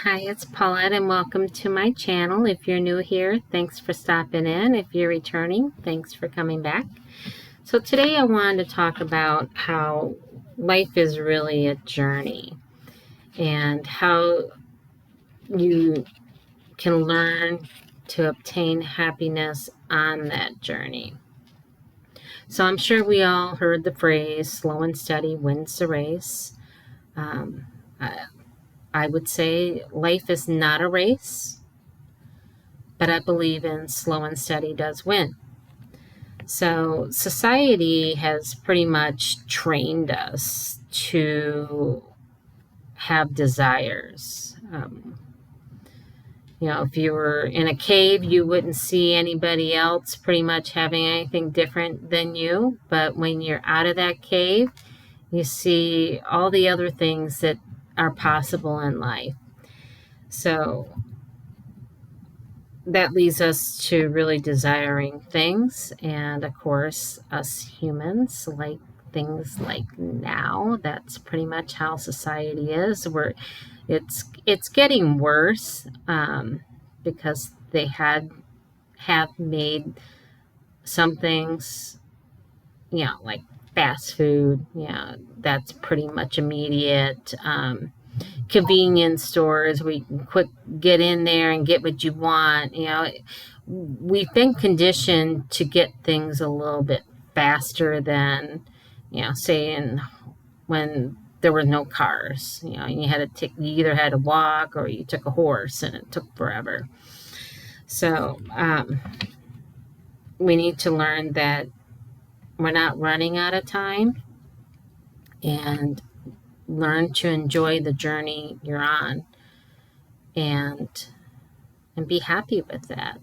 Hi, it's Paulette, and welcome to my channel. If you're new here, thanks for stopping in. If you're returning, thanks for coming back. So today I wanted to talk about how life is really a journey and how you can learn to obtain happiness on that journey. So I'm sure we all heard the phrase, slow and steady wins the race. Um, I would say life is not a race, but I believe in slow and steady does win. So society has pretty much trained us to have desires. If you were in a cave, you wouldn't see anybody else pretty much having anything different than you. But when you're out of that cave, you see all the other things that are possible in life. So that leads us to really desiring things. And of course, us humans like things like now. That's pretty much how society is. It's getting worse because they have made some things, like fast food. That's pretty much immediate. Convenience stores where you can quick get in there and get what you want. We've been conditioned to get things a little bit faster than, say when there were no cars. You either had to walk or you took a horse, and it took forever. So we need to learn that we're not running out of time, and learn to enjoy the journey you're on, and be happy with that.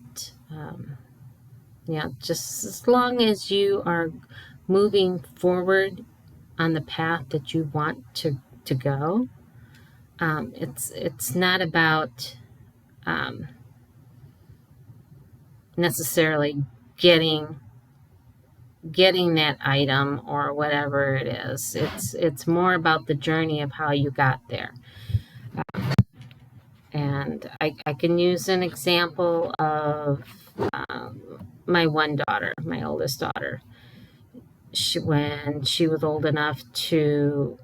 Just as long as you are moving forward on the path that you want to go. It's not about necessarily getting that item or whatever it is. It's more about the journey of how you got there. And I can use an example of my one daughter, my oldest daughter. When she was old enough to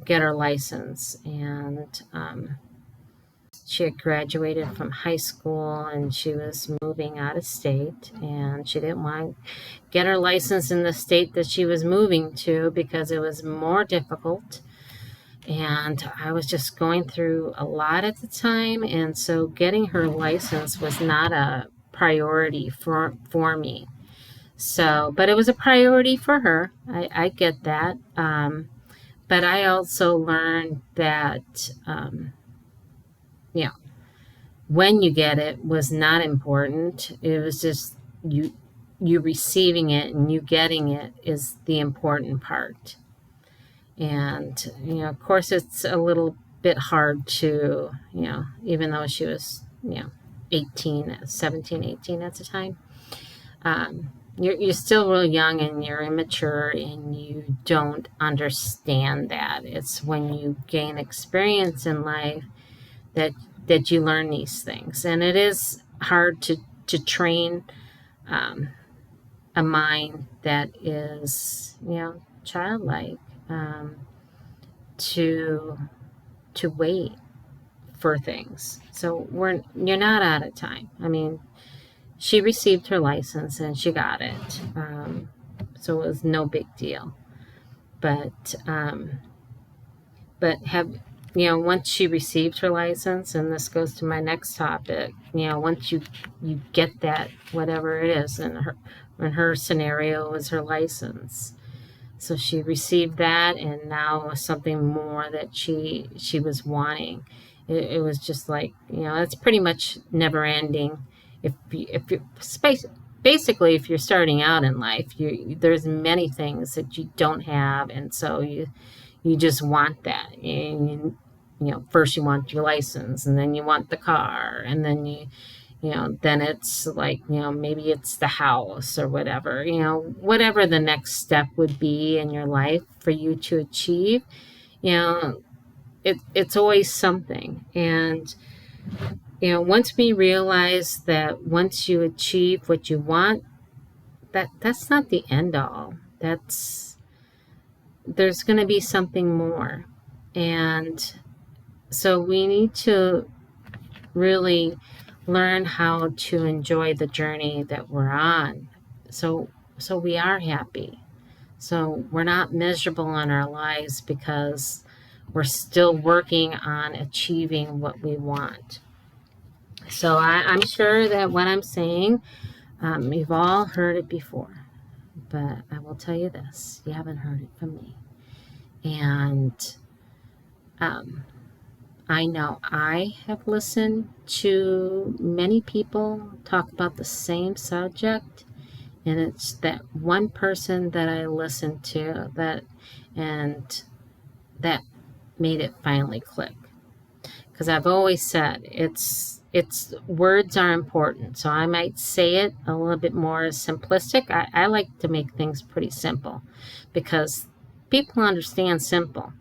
get her license, and she had graduated from high school, and she was moving out of state, and she didn't want to get her license in the state that she was moving to because it was more difficult. And I was just going through a lot at the time, and so getting her license was not a priority for me. So, but it was a priority for her. I get that. But I also learned that, when you get it was not important. It was just you receiving it and you getting it is the important part. And, of course, it's a little bit hard to, even though she was, 17, 18 at the time, you're still real young and you're immature and you don't understand that. It's when you gain experience in life that you learn these things. And it is hard to train a mind that is, childlike. To wait for things. So you're not out of time. I mean, she received her license and she got it, so it was no big deal. But once she received her license, and this goes to my next topic, once you get that, whatever it is, and in her scenario was her license. So she received that, and now it was something more that she was wanting. It was just like, it's pretty much never ending. If you basically, if you're starting out in life, there's many things that you don't have, and so you just want that. And first you want your license, and then you want the car, and then then it's like, maybe it's the house or whatever, whatever the next step would be in your life for you to achieve, it's always something. And once we realize that once you achieve what you want, that's not the end all. There's going to be something more. And so we need to really learn how to enjoy the journey that we're on. So we are happy. So we're not miserable in our lives because we're still working on achieving what we want. So I'm sure that what I'm saying, you've all heard it before, but I will tell you this, you haven't heard it from me. And I know I have listened to many people talk about the same subject, and it's that one person that I listened to that made it finally click. Because I've always said it's words are important, so I might say it a little bit more simplistic. I like to make things pretty simple because people understand simple.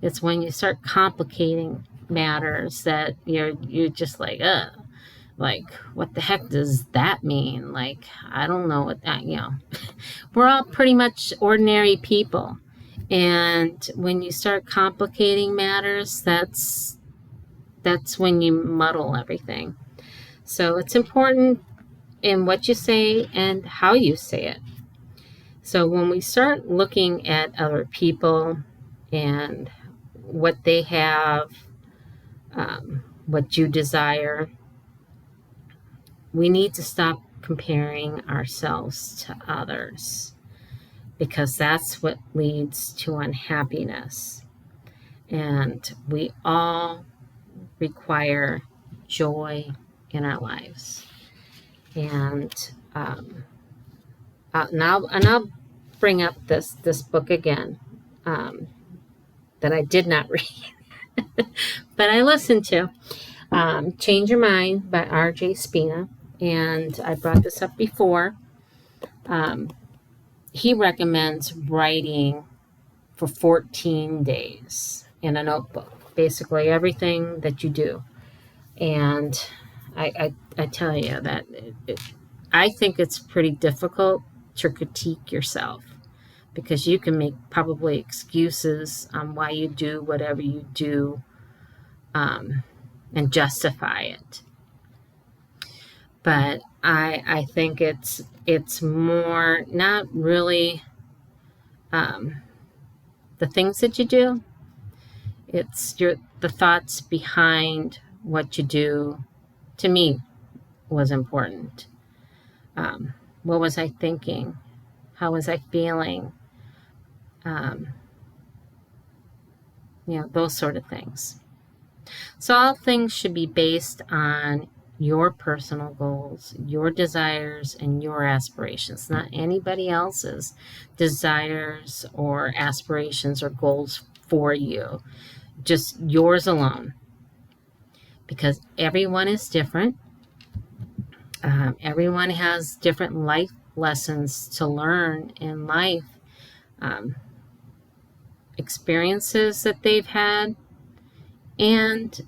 It's when you start complicating matters that you're just like, what the heck does that mean? Like, I don't know what that, we're all pretty much ordinary people. And when you start complicating matters, that's when you muddle everything. So it's important in what you say and how you say it. So when we start looking at other people and what they have, what you desire, we need to stop comparing ourselves to others because that's what leads to unhappiness. And we all require joy in our lives. And I'll bring up this book again that I did not read, but I listened to. Change Your Mind by R.J. Spina. And I brought this up before. He recommends writing for 14 days in a notebook, basically everything that you do. And I tell you that I think it's pretty difficult to critique yourself because you can make probably excuses on why you do whatever you do and justify it. But I think it's more not really the things that you do. It's the thoughts behind what you do. To me, was important. What was I thinking? How was I feeling? Those sort of things. So all things should be based on your personal goals, your desires, and your aspirations, not anybody else's desires or aspirations or goals for you, just yours alone. Because everyone is different. Everyone has different life lessons to learn in life, experiences that they've had, and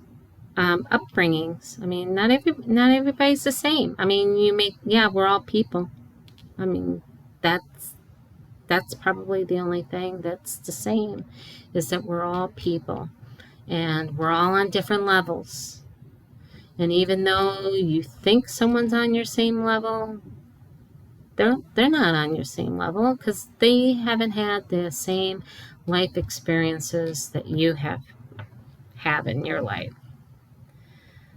upbringings. I mean, not everybody's the same. I mean, we're all people. I mean, that's probably the only thing that's the same, is that we're all people, and we're all on different levels. And even though you think someone's on your same level, they're not on your same level because they haven't had the same life experiences that you have in your life.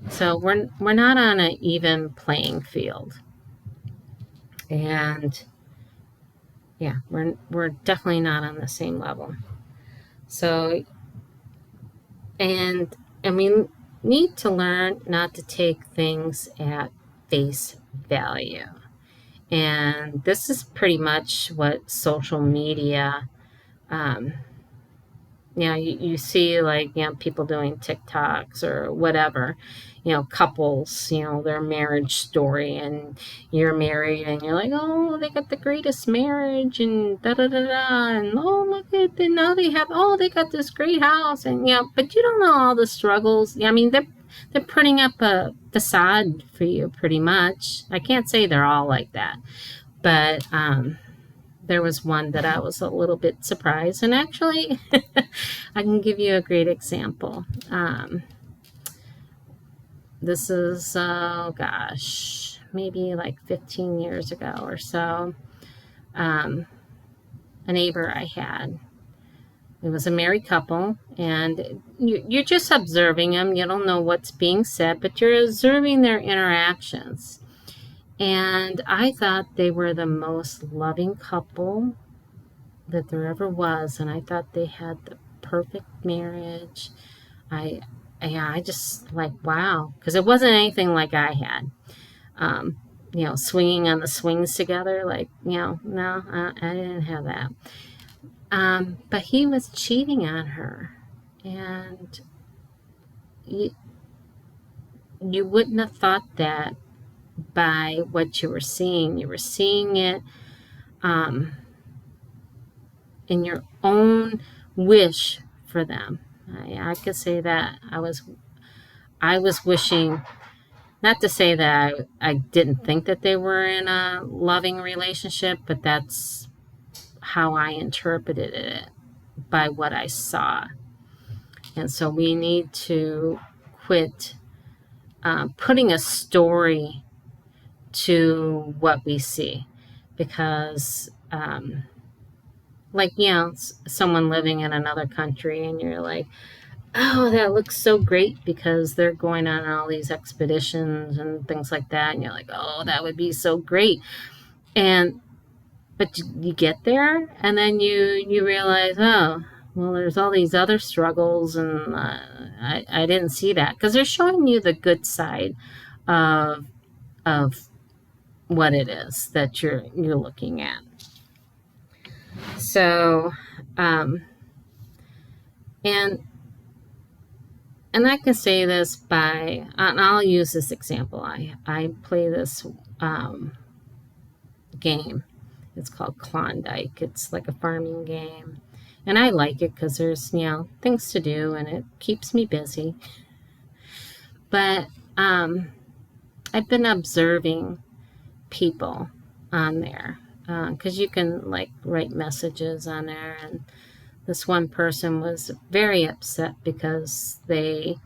So we're not on an even playing field. And we're definitely not on the same level. So and we need to learn not to take things at face value. And this is pretty much what social media, you see like, people doing TikToks or whatever, couples, their marriage story, and you're married and you're like, oh, they got the greatest marriage and da da da da, and oh, look at it, now they got this great house, and but you don't know all the struggles. I mean, they're putting up a facade for you pretty much. I can't say they're all like that, but there was one that I was a little bit surprised. And actually, I can give you a great example. This is, oh gosh, maybe like 15 years ago or so. A neighbor I had, it was a married couple, and you're just observing them. You don't know what's being said, but you're observing their interactions. And I thought they were the most loving couple that there ever was, and I thought they had the perfect marriage. I just like, wow, because it wasn't anything like I had. Swinging on the swings together, like, no, I didn't have that. But he was cheating on her, and you wouldn't have thought that by what you were seeing. You were seeing it in your own wish for them. I could say that I was wishing, not to say that I didn't think that they were in a loving relationship, but that's how I interpreted it by what I saw. And so we need to quit putting a story to what we see, because someone living in another country, and you're like, oh, that looks so great because they're going on all these expeditions and things like that, and you're like, oh, that would be so great. But you get there, and then you realize, oh, well, there's all these other struggles, and I didn't see that, because they're showing you the good side of what it is that you're looking at. So, and I can say this and I'll use this example. I play this game. It's called Klondike. It's like a farming game. And I like it because there's, things to do, and it keeps me busy. But I've been observing people on there, because you can write messages on there, and this one person was very upset because they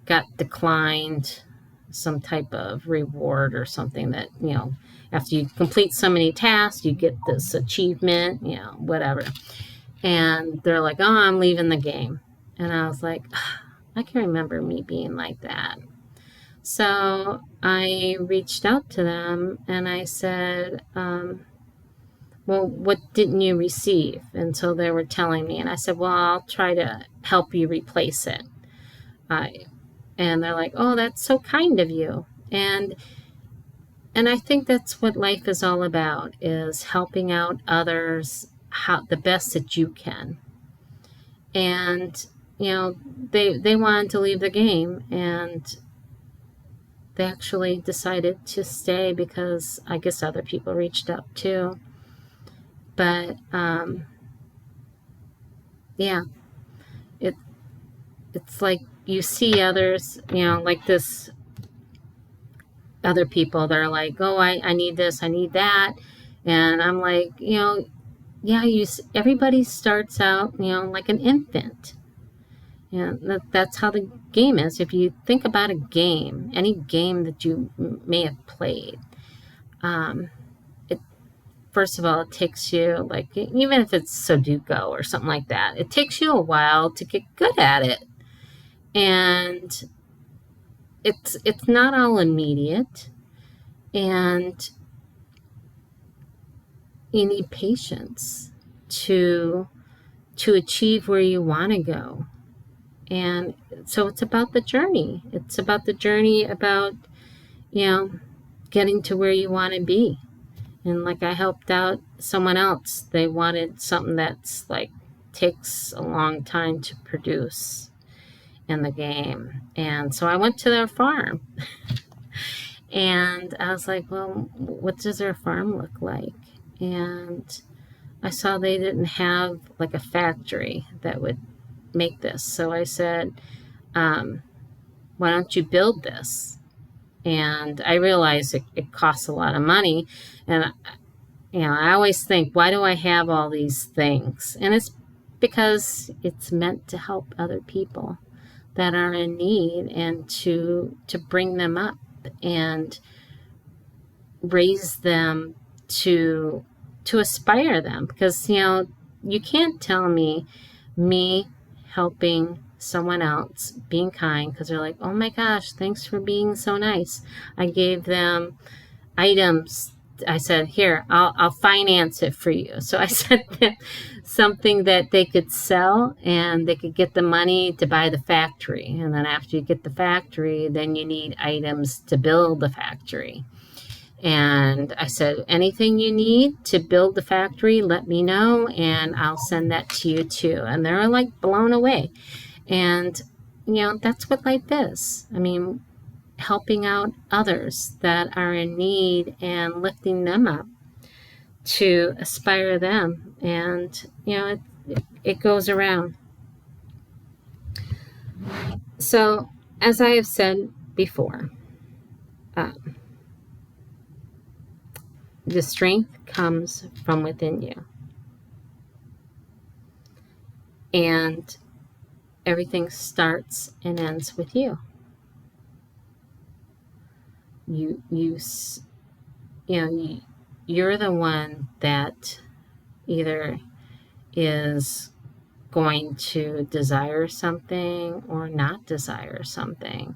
got declined some type of reward or something that, after you complete so many tasks, you get this achievement, whatever. And they're like, oh, I'm leaving the game. And I was like, I can remember me being like that. So I reached out to them and I said, well, what didn't you receive? And so they were telling me, and I said, well, I'll try to help you replace it. And they're like, oh, that's so kind of you. And I think that's what life is all about, is helping out others the best that you can. And, they wanted to leave the game, and they actually decided to stay because I guess other people reached out too. But, it's like you see others, like this other people that are like, oh, I need this, I need that. And I'm like, everybody starts out, like an infant. That's how the game is. If you think about a game, any game that you may have played, first of all, it takes you, even if it's Sudoku or something like that, it takes you a while to get good at it. And it's not all immediate, and you need patience to achieve where you want to go. And so it's about the journey. It's about the journey, about, getting to where you want to be. And I helped out someone else. They wanted something that's takes a long time to produce in the game. And so I went to their farm. And I was like, well, what does their farm look like? And I saw they didn't have a factory that would make this. So I said, Why don't you build this? And I realize it costs a lot of money. And, I always think, why do I have all these things? And it's because it's meant to help other people that are in need, and to bring them up and raise them to aspire them. Because you can't tell me helping someone else, being kind, because they're like, oh my gosh, thanks for being so nice. I gave them items. I said, here, I'll finance it for you. So I sent them something that they could sell, and they could get the money to buy the factory. And then after you get the factory, then you need items to build the factory. And I said, anything you need to build the factory, let me know, and I'll send that to you too. And they're like blown away. And, that's what life is. I mean, helping out others that are in need and lifting them up to aspire them. And, it goes around. So, as I have said before, the strength comes from within you. And everything starts and ends with you. You're the one that either is going to desire something or not desire something.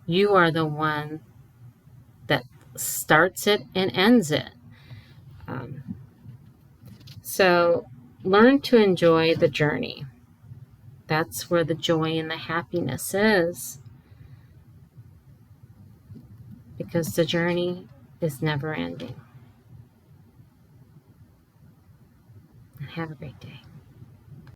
You are the one that starts it and ends it. So learn to enjoy the journey. That's where the joy and the happiness is. Because the journey is never ending. And have a great day.